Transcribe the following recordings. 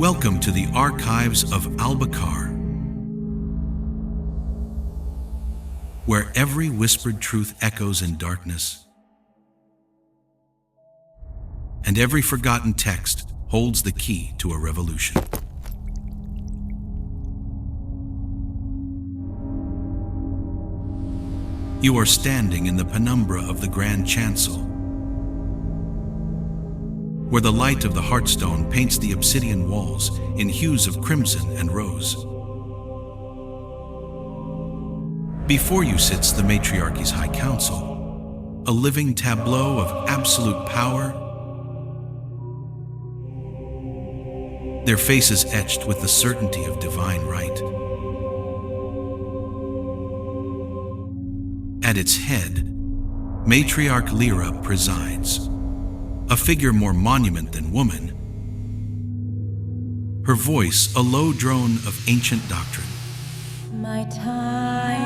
Welcome to the Archives of Alba-Kar, where every whispered truth echoes in darkness, and every forgotten text holds the key to a revolution. You are standing in the penumbra of the Grand Chancel, where the light of the Heartstone paints the obsidian walls in hues of crimson and rose. Before you sits the Matriarch's High Council, a living tableau of absolute power, their faces etched with the certainty of divine right. At its head, Matriarch Elara presides, a figure more monument than woman, her voice a low drone of ancient doctrine. My time.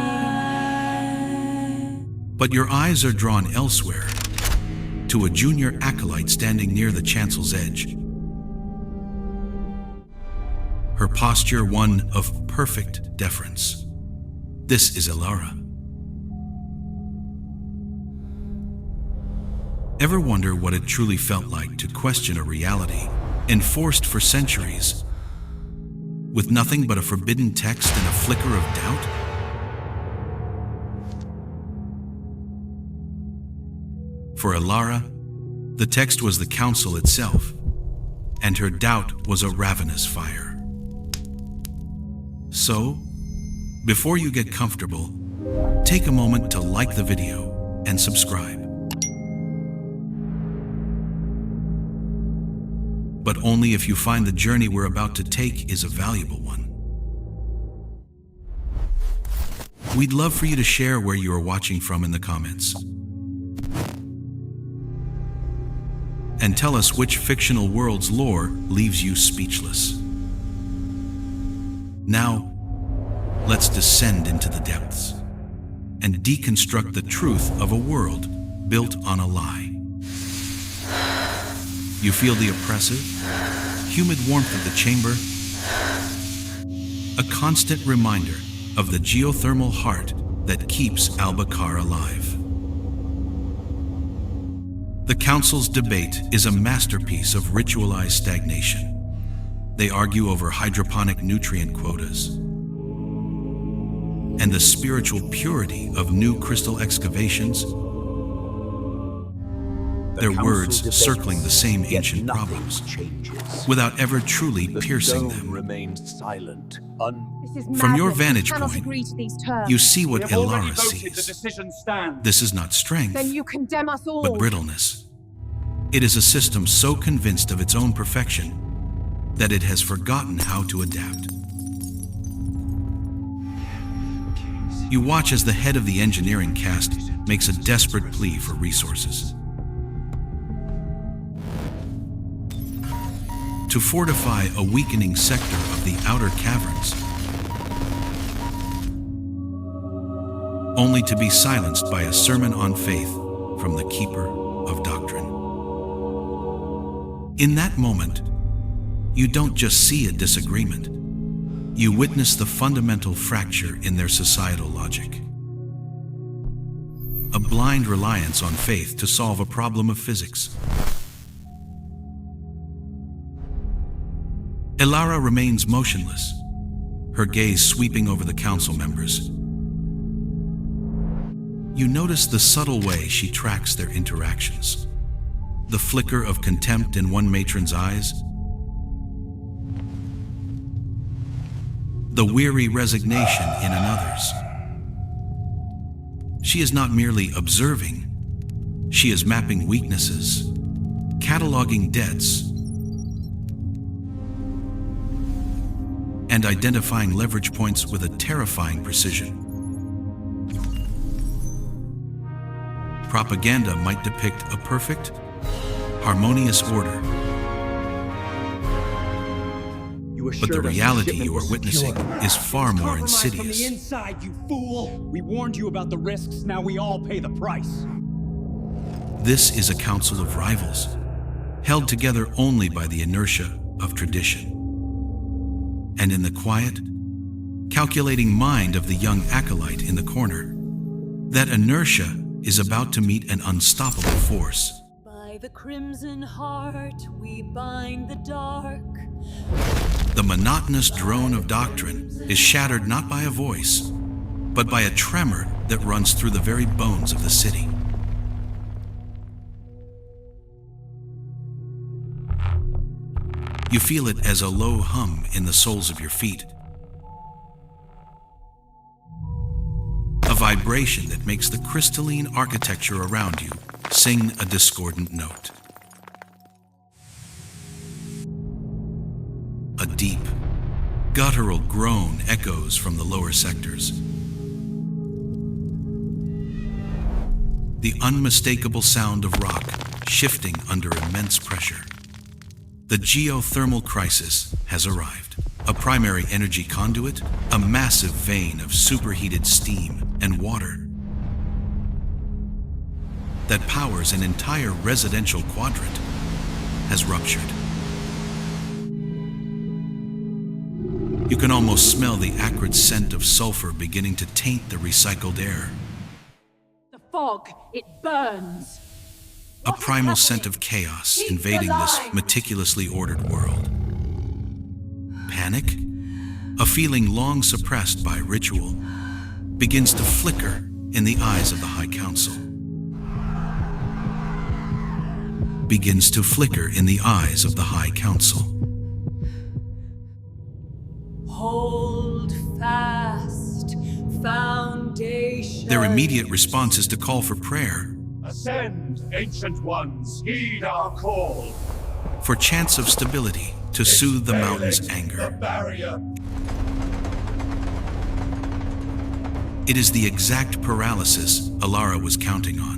But your eyes are drawn elsewhere, to a junior acolyte standing near the Chancel's edge. Her posture one of perfect deference. This is Elara. Ever wonder what it truly felt like to question a reality enforced for centuries, with nothing but a forbidden text and a flicker of doubt? For Elara, the text was the council itself, and her doubt was a ravenous fire. So, before you get comfortable, take a moment to like the video and subscribe. But only if you find the journey we're about to take is a valuable one. We'd love for you to share where you are watching from in the comments. And tell us which fictional world's lore leaves you speechless. Now, let's descend into the depths and deconstruct the truth of a world built on a lie. You feel the oppressive, humid warmth of the chamber, a constant reminder of the geothermal heart that keeps Alba-Kar alive. The Council's debate is a masterpiece of ritualized stagnation. They argue over hydroponic nutrient quotas and the spiritual purity of new crystal excavations, their words circling the same ancient problems, without ever truly piercing them. From your vantage point, you see what Elara sees. This is not strength, but brittleness. It is a system so convinced of its own perfection that it has forgotten how to adapt. You watch as the head of the Engineering Caste makes a desperate plea for resources. To fortify a weakening sector of the outer caverns, only to be silenced by a sermon on faith from the Keeper of Doctrine. In that moment, you don't just see a disagreement, you witness the fundamental fracture in their societal logic. A blind reliance on faith to solve a problem of physics. Elara remains motionless, her gaze sweeping over the council members. You notice the subtle way she tracks their interactions, the flicker of contempt in one matron's eyes, the weary resignation in another's. She is not merely observing, she is mapping weaknesses, cataloging debts, and identifying leverage points with a terrifying precision. Propaganda might depict a perfect, harmonious order. But the reality you are witnessing is far more insidious. From the inside, you fool! We warned you about the risks, now we all pay the price. This is a council of rivals, held together only by the inertia of tradition. And in the quiet, calculating mind of the young acolyte in the corner, that inertia is about to meet an unstoppable force. By the crimson heart we bind the dark. The monotonous drone of doctrine is shattered not by a voice, but by a tremor that runs through the very bones of the city. You feel it as a low hum in the soles of your feet. A vibration that makes the crystalline architecture around you sing a discordant note. A deep, guttural groan echoes from the lower sectors. The unmistakable sound of rock shifting under immense pressure. The geothermal crisis has arrived. A primary energy conduit, a massive vein of superheated steam and water that powers an entire residential quadrant has ruptured. You can almost smell the acrid scent of sulfur beginning to taint the recycled air. The fog, it burns. A primal scent of chaos invading this meticulously ordered world. Panic, a feeling long suppressed by ritual, begins to flicker in the eyes of the High Council. Begins to flicker in the eyes of the High Council. Hold fast, foundation. Their immediate response is to call for prayer. Ascend, ancient ones, heed our call. For chants of stability to soothe the mountain's anger. The barrier. It is the exact paralysis Elara was counting on.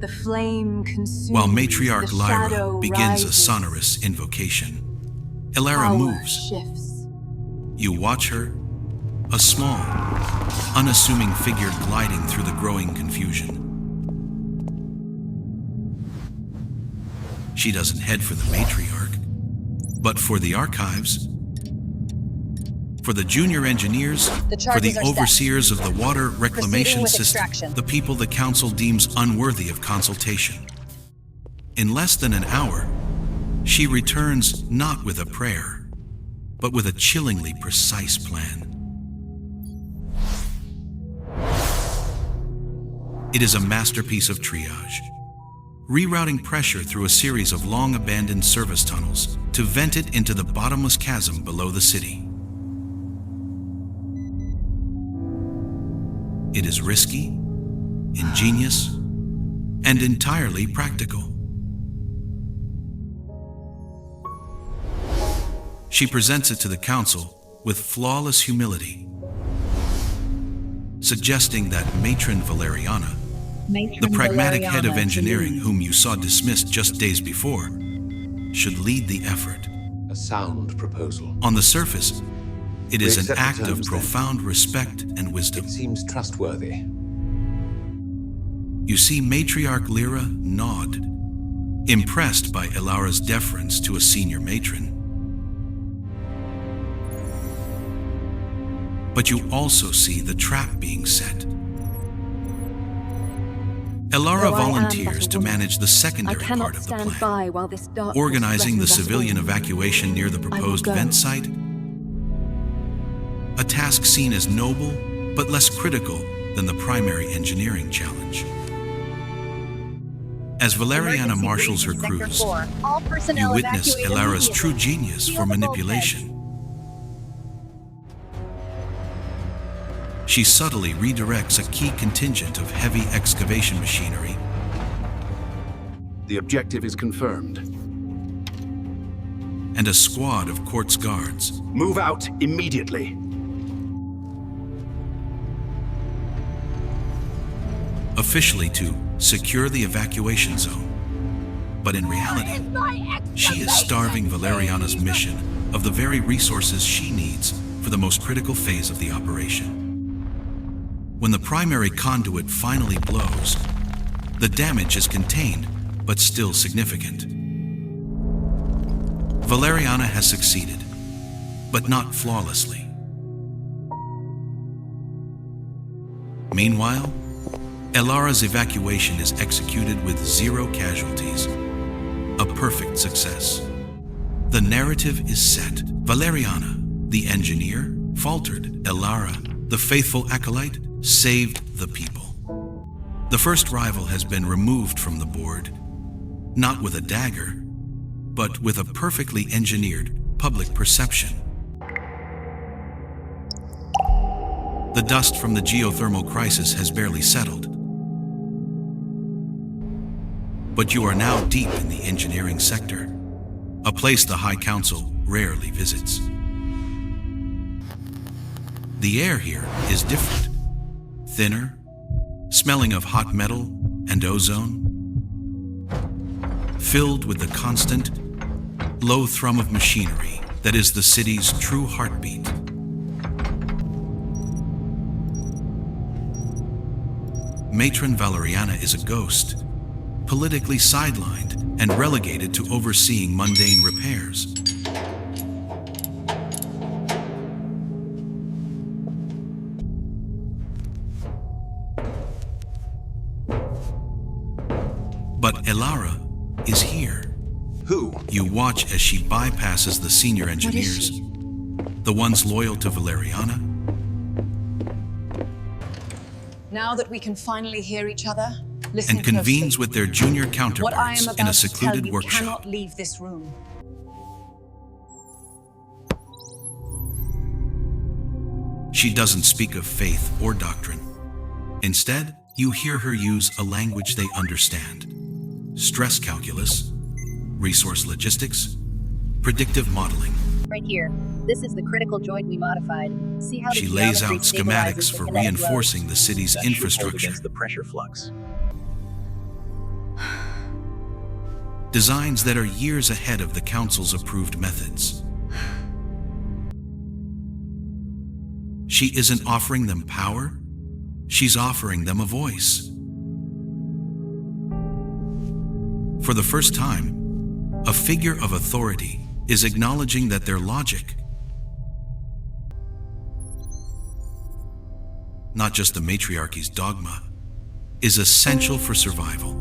The flame consumes. While Matriarch the Lyra shadow begins a rises. sonorous invocation, Elara Power moves. shifts. You watch her, a small, unassuming figure gliding through the growing confusion. She doesn't head for the Matriarch, but for the Archives, for the junior engineers, for the overseers of the water reclamation system, the people the Council deems unworthy of consultation. In less than an hour, she returns not with a prayer, but with a chillingly precise plan. It is a masterpiece of triage, rerouting pressure through a series of long-abandoned service tunnels to vent it into the bottomless chasm below the city. It is risky, ingenious, and entirely practical. She presents it to the Council with flawless humility, suggesting that Matron Valeriana, the pragmatic head of engineering whom you saw dismissed just days before, should lead the effort. A sound proposal. On the surface, it is an accept the act of terms, then. profound respect and wisdom. It seems trustworthy. You see Matriarch Lyra nod, impressed by Elara's deference to a senior matron. But you also see the trap being set. Elara volunteers to manage the secondary part of the plan, organizing the civilian evacuation near the proposed vent site, a task seen as noble but less critical than the primary engineering challenge. As Valeriana marshals her crews, you witness Elara's true genius for manipulation. She subtly redirects a key contingent of heavy excavation machinery. The objective is confirmed. And a squad of Quartz Guards. Move out immediately. Officially to secure the evacuation zone. But in reality, she is starving Valeriana's mission of the very resources she needs for the most critical phase of the operation. When the primary conduit finally blows, the damage is contained, but still significant. Valeriana has succeeded, but not flawlessly. Meanwhile, Elara's evacuation is executed with 0 casualties, a perfect success. The narrative is set. Valeriana, the engineer, faltered. Elara, the faithful acolyte, saved the people. The first rival has been removed from the board, not with a dagger, but with a perfectly engineered public perception. The dust from the geothermal crisis has barely settled. But you are now deep in the engineering sector, a place the High Council rarely visits. The air here is different, thinner, smelling of hot metal and ozone, filled with the constant, low thrum of machinery that is the city's true heartbeat. Matron Valeriana is a ghost, politically sidelined and relegated to overseeing mundane repairs. But Elara is here. Who? You watch as she bypasses the senior engineers, the ones loyal to Valeriana. Now that we can finally hear each other, listen and convenes closely. with their junior What I counterparts am in a about to tell secluded you workshop. cannot leave this room. She doesn't speak of faith or doctrine. Instead, you hear her use a language they understand. Stress calculus, resource logistics, predictive modeling. Right here. This is the critical joint we modified. See how She the lays geometry out schematics stabilizes for the kinetic reinforcing the city's That should hold infrastructure. against the pressure flux. Designs that are years ahead of the Council's approved methods. She isn't offering them power, she's offering them a voice. For the first time, a figure of authority is acknowledging that their logic, not just the matriarchy's dogma, is essential for survival.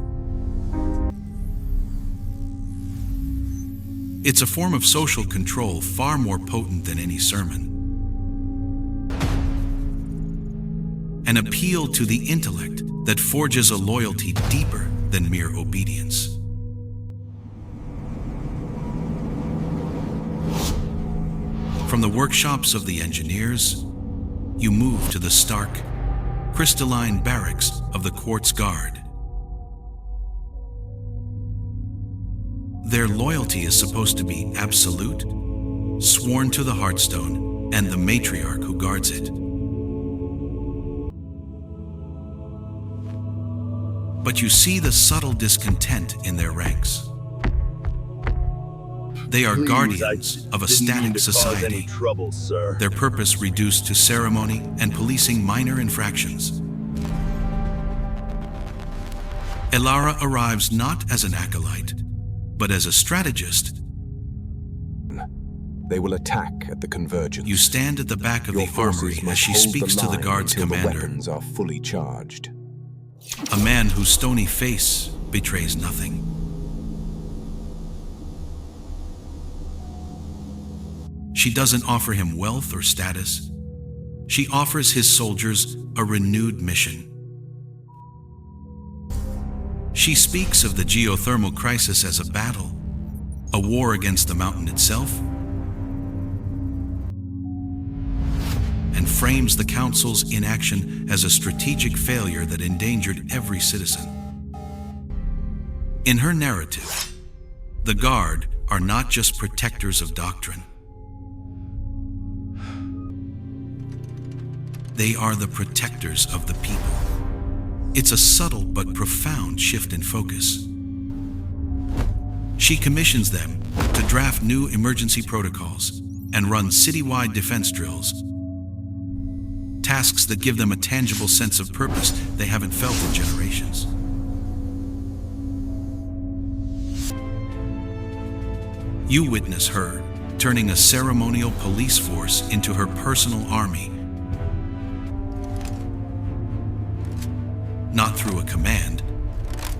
It's a form of social control far more potent than any sermon. An appeal to the intellect that forges a loyalty deeper than mere obedience. From the workshops of the engineers, you move to the stark, crystalline barracks of the Quartz Guard. Their loyalty is supposed to be absolute, sworn to the Heartstone and the matriarch who guards it. But you see the subtle discontent in their ranks. They are guardians of a static society, Trouble, sir. their purpose reduced to ceremony and policing minor infractions. Elara arrives not as an acolyte, but as a strategist. They will attack at the convergence. You stand at the back of Your the armory forces as must she hold speaks to the line guard's until commander, the weapons are fully charged. a man whose stony face betrays nothing. She doesn't offer him wealth or status. She offers his soldiers a renewed mission. She speaks of the geothermal crisis as a battle, a war against the mountain itself, and frames the Council's inaction as a strategic failure that endangered every citizen. In her narrative, the Guard are not just protectors of doctrine. They are the protectors of the people. It's a subtle but profound shift in focus. She commissions them to draft new emergency protocols and run citywide defense drills, tasks that give them a tangible sense of purpose they haven't felt in generations. You witness her turning a ceremonial police force into her personal army. Not through a command,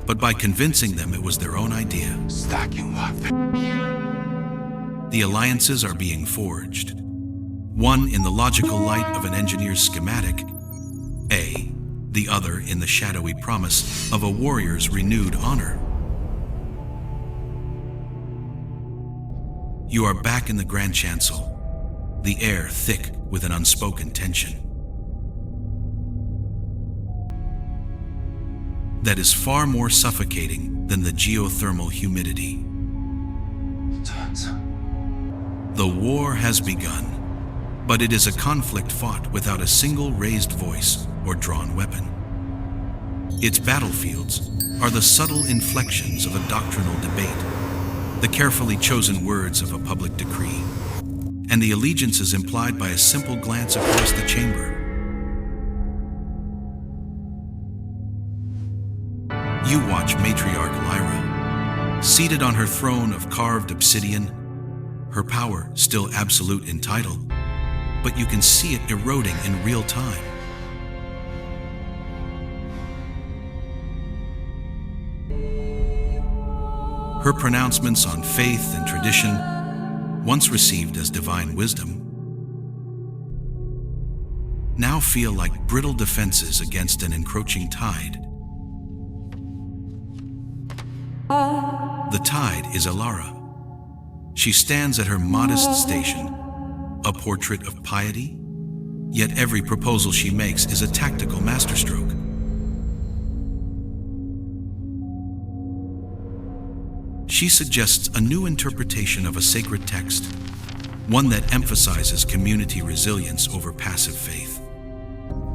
but by convincing them it was their own idea. Stacking weapons. The alliances are being forged. One in the logical light of an engineer's schematic, A, the other in the shadowy promise of a warrior's renewed honor. You are back in the Grand Chancel, the air thick with an unspoken tension. That is far more suffocating than the geothermal humidity. The war has begun, but it is a conflict fought without a single raised voice or drawn weapon. Its battlefields are the subtle inflections of a doctrinal debate, the carefully chosen words of a public decree, and the allegiances implied by a simple glance across the chamber. You watch Matriarch Elara, seated on her throne of carved obsidian, her power still absolute in title, but you can see it eroding in real time. Her pronouncements on faith and tradition, once received as divine wisdom, now feel like brittle defenses against an encroaching tide. The tide is Elara. She stands at her modest station, a portrait of piety, yet every proposal she makes is a tactical masterstroke. She suggests a new interpretation of a sacred text, one that emphasizes community resilience over passive faith.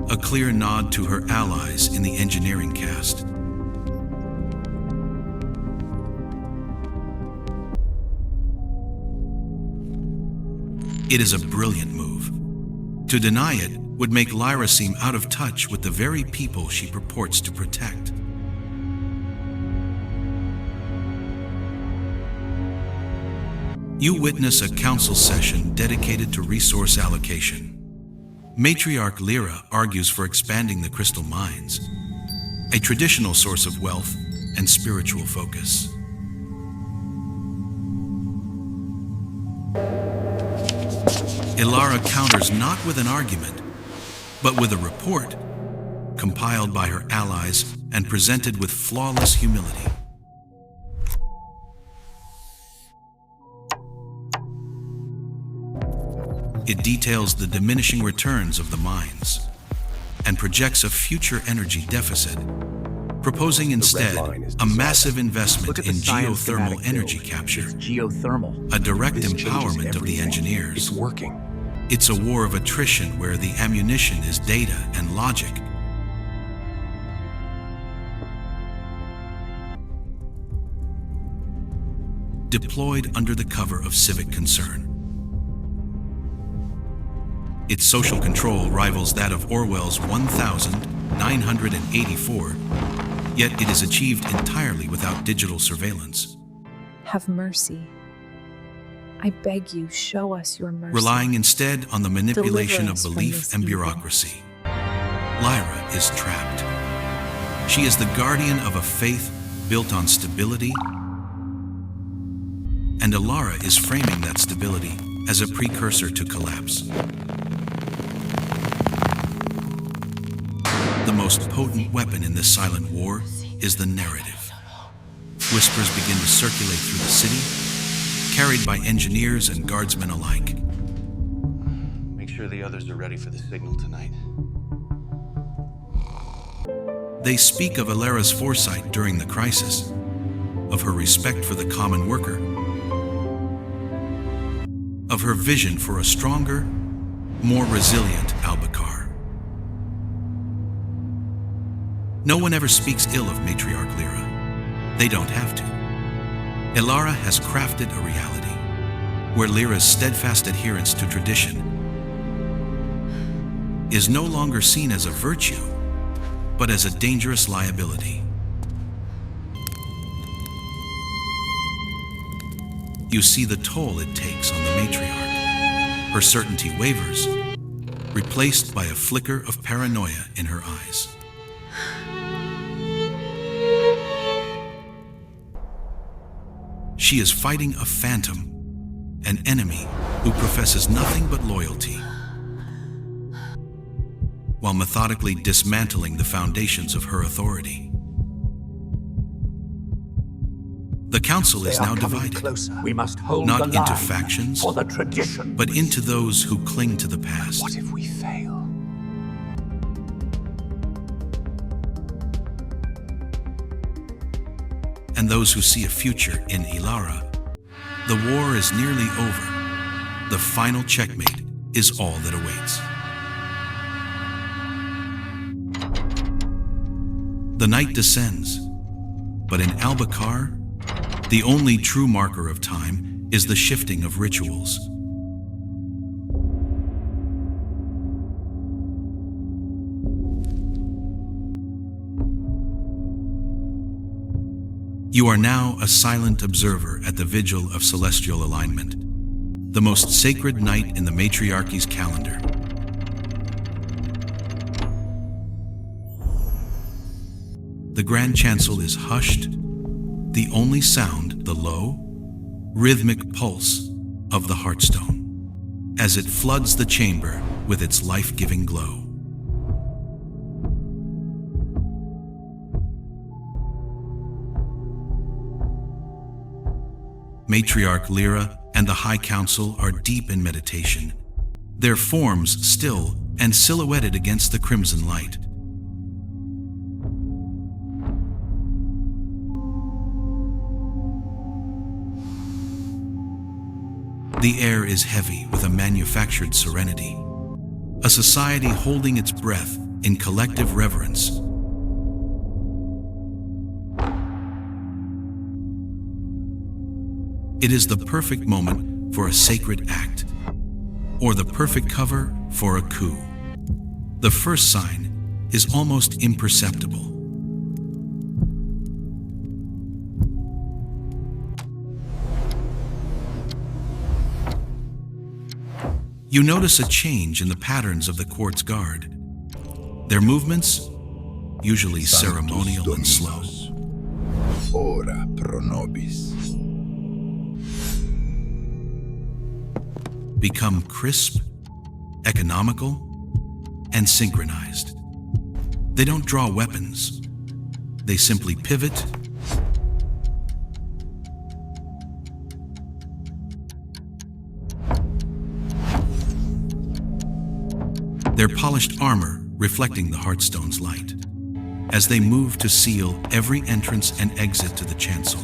A clear nod to her allies in the Engineering Caste. It is a brilliant move. To deny it would make Elara seem out of touch with the very people she purports to protect. You witness a council session dedicated to resource allocation. Matriarch Elara argues for expanding the crystal mines, a traditional source of wealth and spiritual focus. Elara counters not with an argument, but with a report compiled by her allies and presented with flawless humility. It details the diminishing returns of the mines and projects a future energy deficit, proposing instead a massive investment in geothermal energy capture, a direct empowerment of the engineers. It's working. It's a war of attrition where the ammunition is data and logic. Deployed under the cover of civic concern. Its social control rivals that of Orwell's 1984, yet it is achieved entirely without digital surveillance. Have mercy. I beg you, show us your mercy. Relying instead on the manipulation of belief and bureaucracy. Elara is trapped. She is the guardian of a faith built on stability, and Elara is framing that stability as a precursor to collapse. The most potent weapon in this silent war is the narrative. Whispers begin to circulate through the city, carried by engineers and guardsmen alike. Make sure the others are ready for the signal tonight. They speak of Elara's foresight during the crisis, of her respect for the common worker, of her vision for a stronger, more resilient Alba-Kar. No one ever speaks ill of Matriarch Elara. They don't have to. Elara has crafted a reality where Lira's steadfast adherence to tradition is no longer seen as a virtue, but as a dangerous liability. You see the toll it takes on the matriarch. Her certainty wavers, replaced by a flicker of paranoia in her eyes. She is fighting a phantom, an enemy who professes nothing but loyalty, while methodically dismantling the foundations of her authority. The council is now divided, We must hold not the into line factions, for the tradition. but into those who cling to the past. What if we fail? And those who see a future in Elara. The war is nearly over. The final checkmate is all that awaits. The night descends, but in Alba-Kar, the only true marker of time is the shifting of rituals. You are now a silent observer at the Vigil of Celestial Alignment, the most sacred night in the Matriarchy's calendar. The Grand Chancel is hushed, the only sound the low, rhythmic pulse of the Heartstone, as it floods the chamber with its life-giving glow. Matriarch Elara and the High Council are deep in meditation, their forms still and silhouetted against the crimson light. The air is heavy with a manufactured serenity, a society holding its breath in collective reverence. It is the perfect moment for a sacred act, or the perfect cover for a coup. The first sign is almost imperceptible. You notice a change in the patterns of the Quartz Guard. Their movements, usually ceremonial and slow, Ora pro nobis. become crisp, economical, and synchronized. They don't draw weapons. They simply pivot, their polished armor reflecting the Heartstone's light, as they move to seal every entrance and exit to the chancel.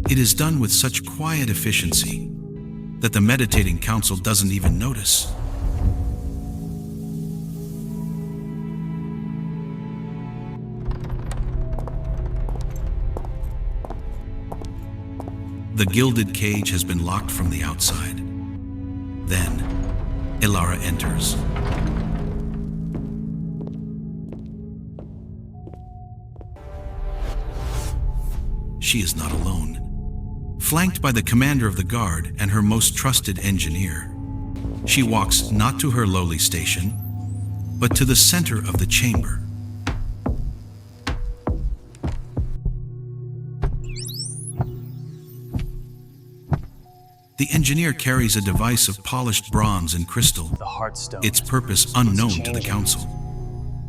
It is done with such quiet efficiency that the meditating council doesn't even notice. The Gilded Cage has been locked from the outside. Then, Elara enters. She is not alone. Flanked by the commander of the guard and her most trusted engineer, she walks not to her lowly station, but to the center of the chamber. The engineer carries a device of polished bronze and crystal, its purpose unknown to the council,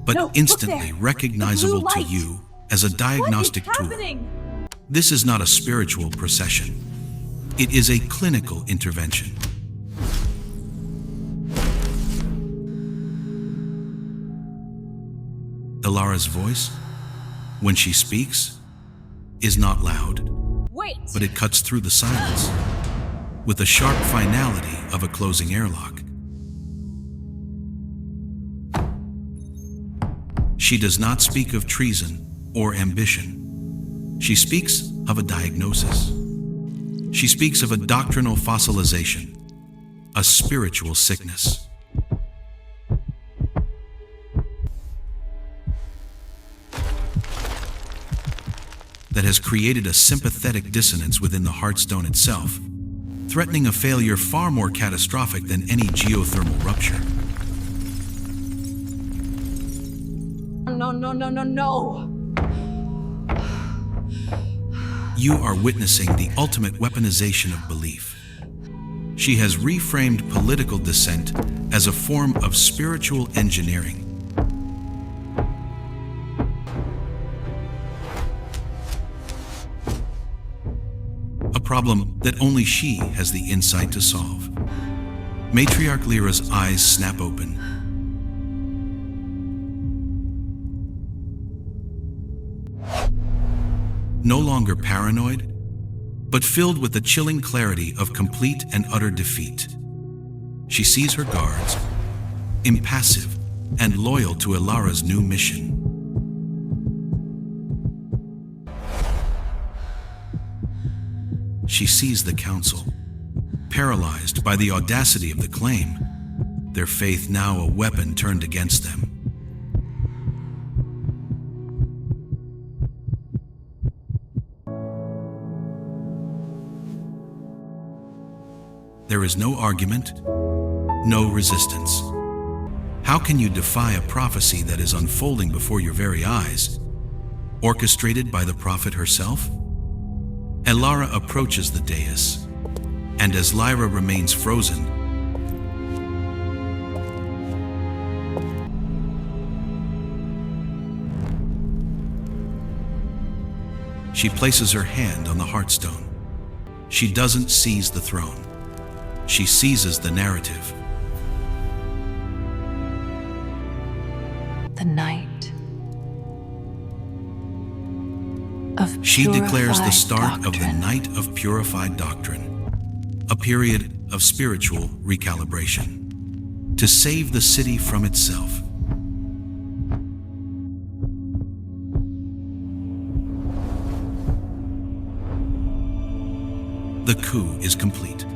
but instantly recognizable to you as a diagnostic tool. This is not a spiritual procession. It is a clinical intervention. Elara's voice, when she speaks, is not loud, but it cuts through the silence with the sharp finality of a closing airlock. She does not speak of treason or ambition. She speaks of a diagnosis. She speaks of a doctrinal fossilization, a spiritual sickness. that has created a sympathetic dissonance within the Heartstone itself, threatening a failure far more catastrophic than any geothermal rupture. No. You are witnessing the ultimate weaponization of belief. She has reframed political dissent as a form of spiritual engineering. A problem that only she has the insight to solve. Matriarch Elara's eyes snap open. No longer paranoid, but filled with the chilling clarity of complete and utter defeat. She sees her guards, impassive and loyal to Elara's new mission. She sees the council, paralyzed by the audacity of the claim, their faith now a weapon turned against them. There is no argument, no resistance. How can you defy a prophecy that is unfolding before your very eyes, orchestrated by the prophet herself? Elara approaches the dais, and as Lyra remains frozen, she places her hand on the Heartstone. She doesn't seize the throne. She seizes the narrative. The night of She declares the start doctrine. of the Night of Purified Doctrine, a period of spiritual recalibration, to save the city from itself. The coup is complete.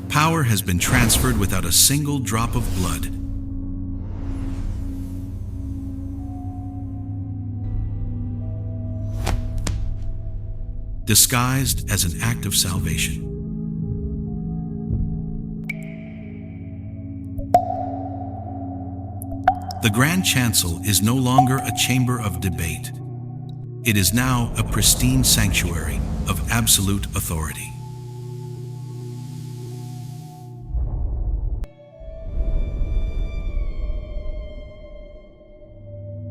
Power has been transferred without a single drop of blood. Disguised as an act of salvation. The Grand Chancel is no longer a chamber of debate. It is now a pristine sanctuary of absolute authority.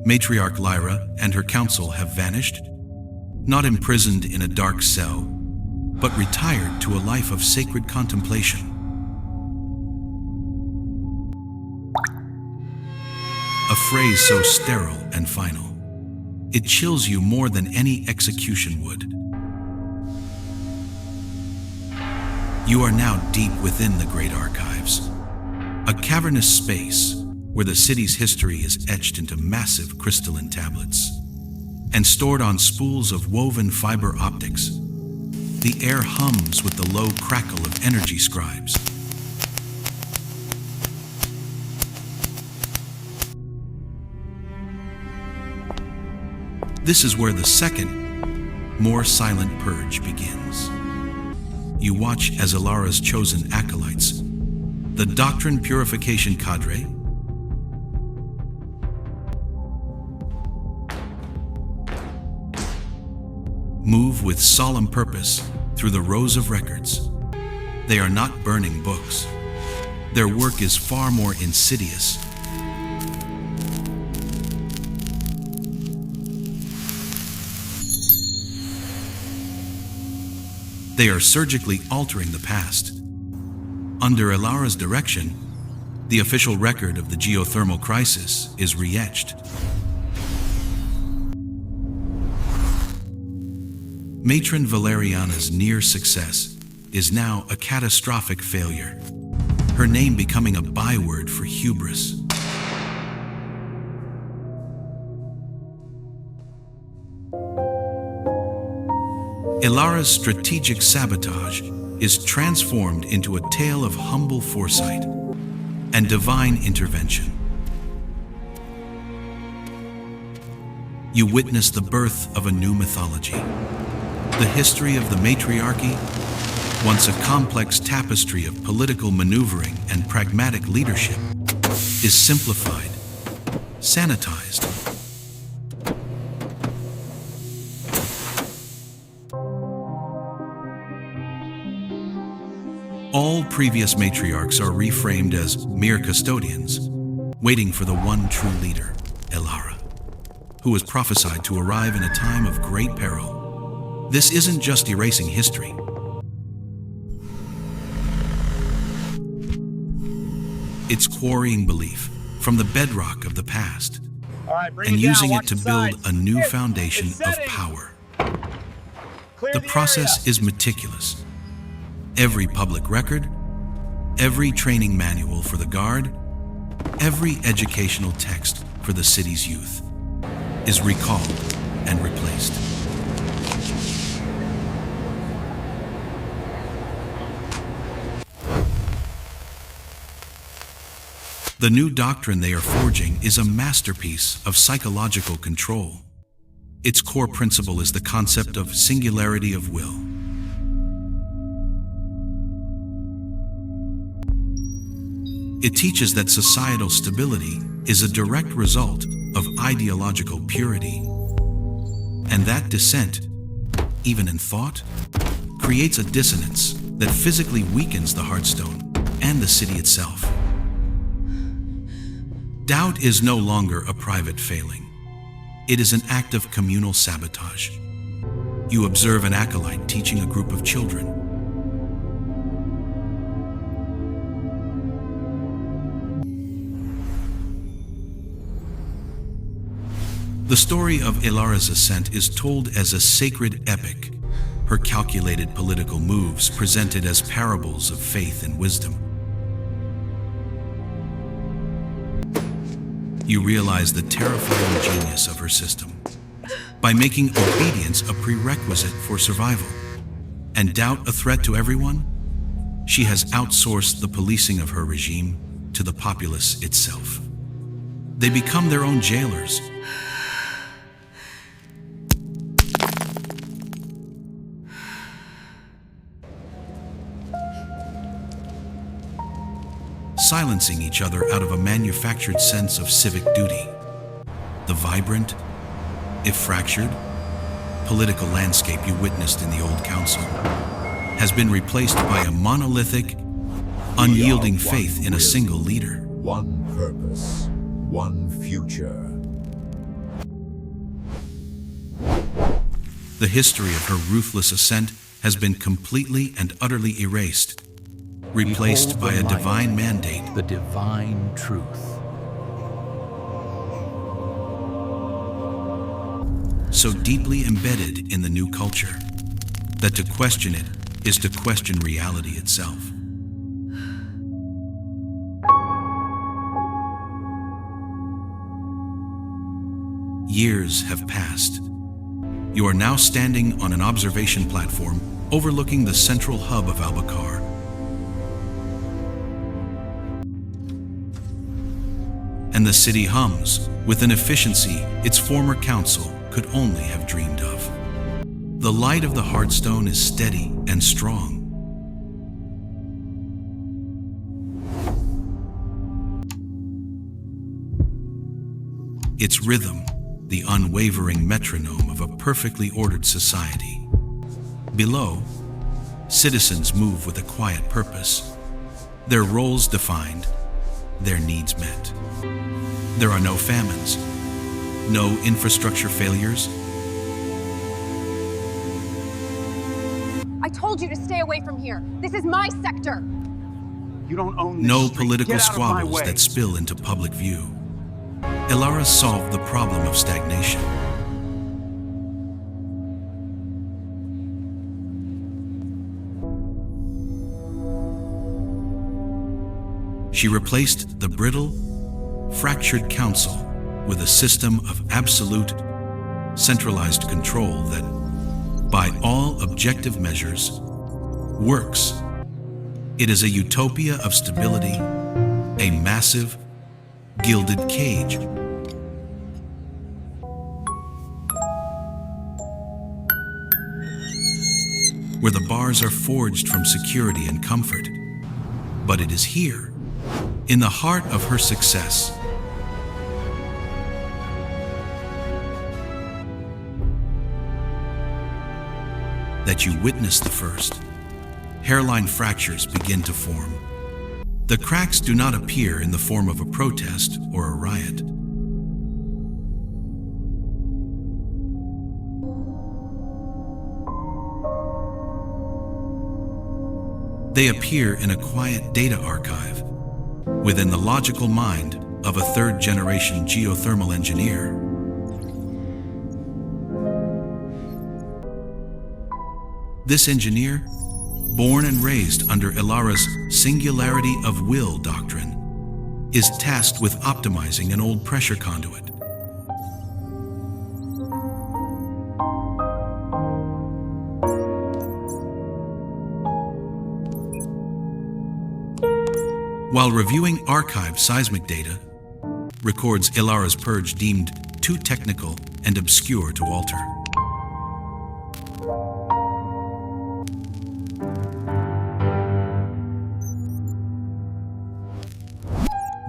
Matriarch Lyra and her council have vanished, not imprisoned in a dark cell, but retired to a life of sacred contemplation. A phrase so sterile and final, it chills you more than any execution would. You are now deep within the Great Archives, a cavernous space where the city's history is etched into massive crystalline tablets and stored on spools of woven fiber optics. The air hums with the low crackle of energy scribes. This is where the second, more silent purge begins. You watch as Elara's chosen acolytes, the Doctrine Purification Cadre, move with solemn purpose through the rows of records. They are not burning books. Their work is far more insidious. They are surgically altering the past. Under Elara's direction, the official record of the geothermal crisis is re-etched. Matron Valeriana's near success is now a catastrophic failure, her name becoming a byword for hubris. Elara's strategic sabotage is transformed into a tale of humble foresight and divine intervention. you witness the birth of a new mythology. The history of the Matriarchy, once a complex tapestry of political maneuvering and pragmatic leadership, is simplified, sanitized. All previous matriarchs are reframed as mere custodians, waiting for the one true leader, Elara, who was prophesied to arrive in a time of great peril. This isn't just erasing history. It's quarrying belief from the bedrock of the past and using it to build a new foundation of power. The process is meticulous. Every public record, every training manual for the Guard, every educational text for the city's youth is recalled and replaced. The new doctrine they are forging is a masterpiece of psychological control. Its core principle is the concept of singularity of will. It teaches that societal stability is a direct result of ideological purity, and that dissent, even in thought, creates a dissonance that physically weakens the Heartstone and the city itself. Doubt is no longer a private failing. It is an act of communal sabotage. You observe an acolyte teaching a group of children. The story of Elara's ascent is told as a sacred epic, her calculated political moves presented as parables of faith and wisdom. You realize the terrifying genius of her system. By making obedience a prerequisite for survival, and doubt a threat to everyone, she has outsourced the policing of her regime to the populace itself. They become their own jailers. Silencing each other out of a manufactured sense of civic duty. The vibrant, if fractured, political landscape you witnessed in the old council has been replaced by a monolithic, unyielding faith in a single leader. One purpose, one future. The history of her ruthless ascent has been completely and utterly erased, replaced by a divine mandate. The divine truth. So deeply embedded in the new culture that to question it is to question reality itself. Years have passed. You are now standing on an observation platform overlooking the central hub of Alba-Kar. And the city hums with an efficiency its former council could only have dreamed of. The light of the Heartstone is steady and strong. Its rhythm, the unwavering metronome of a perfectly ordered society. Below, citizens move with a quiet purpose, their roles defined, their needs met. There are no famines, no infrastructure failures. I told you to stay away from here. This is my sector. You don't own this No street. political Get out of my squabbles way. that spill into public view. Elara solved the problem of stagnation. She replaced the brittle, fractured council with a system of absolute, centralized control that, by all objective measures, works. It is a utopia of stability, a massive, gilded cage. where the bars are forged from security and comfort. But it is here, in the heart of her success, that you witness the first hairline fractures begin to form. The cracks do not appear in the form of a protest or a riot. They appear in a quiet data archive within the logical mind of a third-generation geothermal engineer. This engineer, born and raised under Elara's Singularity of Will doctrine, is tasked with optimizing an old pressure conduit. While reviewing archive seismic data, records Elara's purge deemed too technical and obscure to alter.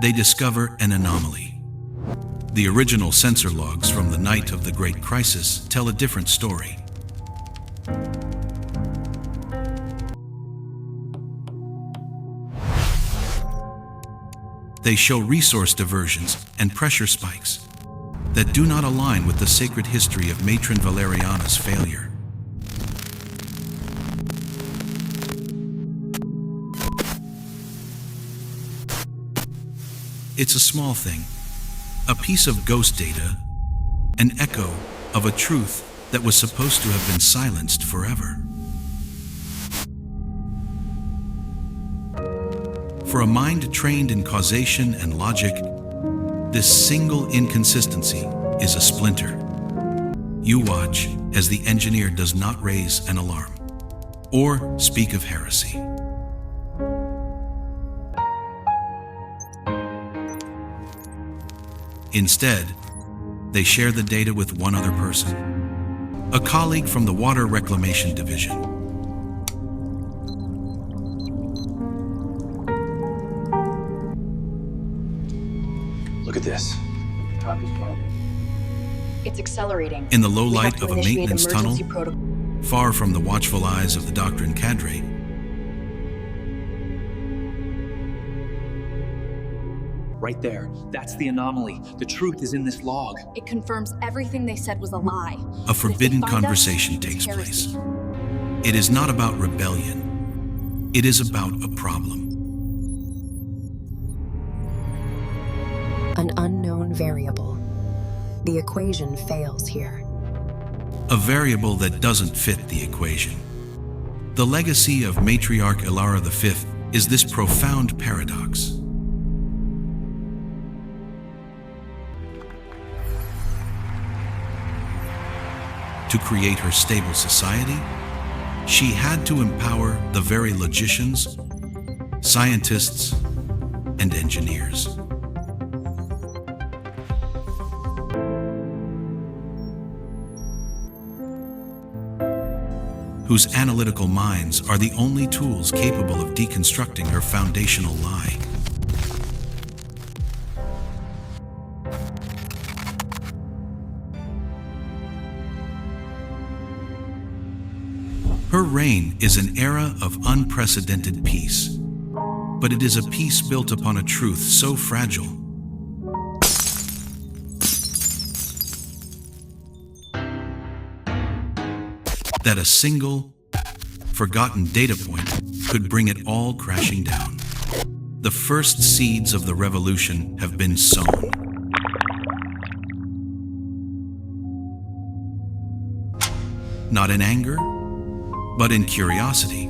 They discover an anomaly. The original sensor logs from the night of the Great Crisis tell a different story. They show resource diversions and pressure spikes that do not align with the sacred history of Matron Valeriana's failure. It's a small thing, a piece of ghost data, an echo of a truth that was supposed to have been silenced forever. For a mind trained in causation and logic, this single inconsistency is a splinter. You watch as the engineer does not raise an alarm or speak of heresy. Instead, they share the data with one other person, a colleague from the Water Reclamation Division. Look at this. It's accelerating. In the low light of a maintenance tunnel, far from the watchful eyes of the Doctrine cadre, Right there. That's the anomaly. The truth is in this log. It confirms everything they said was a lie. a forbidden conversation takes place. It is not about rebellion. It is about a problem. An unknown variable. The equation fails here. A variable that doesn't fit the equation. The legacy of Matriarch Elara V is this profound paradox. To create her stable society, she had to empower the very logicians, scientists, and engineers. Whose analytical minds are the only tools capable of deconstructing her foundational lie. Her reign is an era of unprecedented peace, but it is a peace built upon a truth so fragile that a single, forgotten data point could bring it all crashing down. The first seeds of the revolution have been sown. Not in anger, but in curiosity.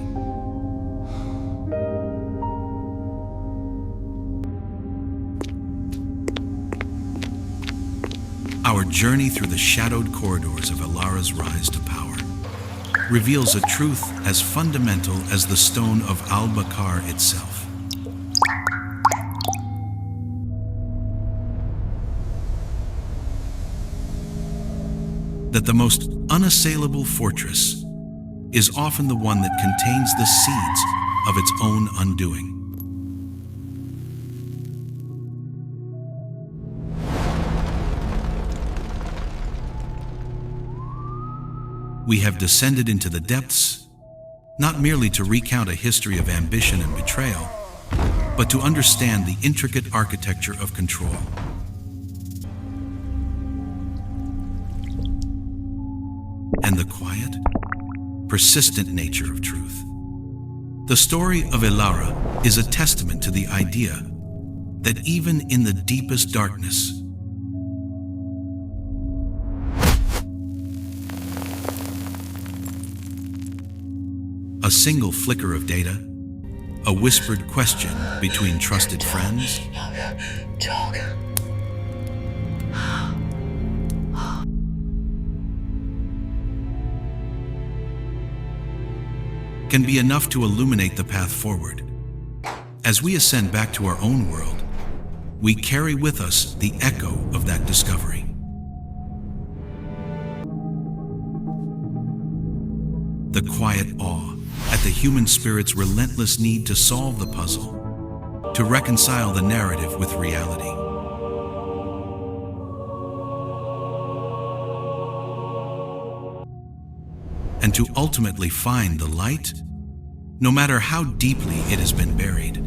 Our journey through the shadowed corridors of Elara's rise to power reveals a truth as fundamental as the stone of Alba-Kar itself. That the most unassailable fortress is often the one that contains the seeds of its own undoing. We have descended into the depths, not merely to recount a history of ambition and betrayal, but to understand the intricate architecture of control. And the quiet, persistent nature of truth. The story of Elara is a testament to the idea that even in the deepest darkness, a single flicker of data, a whispered question between trusted friends, can be enough to illuminate the path forward. As we ascend back to our own world, we carry with us the echo of that discovery. The quiet awe at the human spirit's relentless need to solve the puzzle, to reconcile the narrative with reality. And to ultimately find the light, no matter how deeply it has been buried.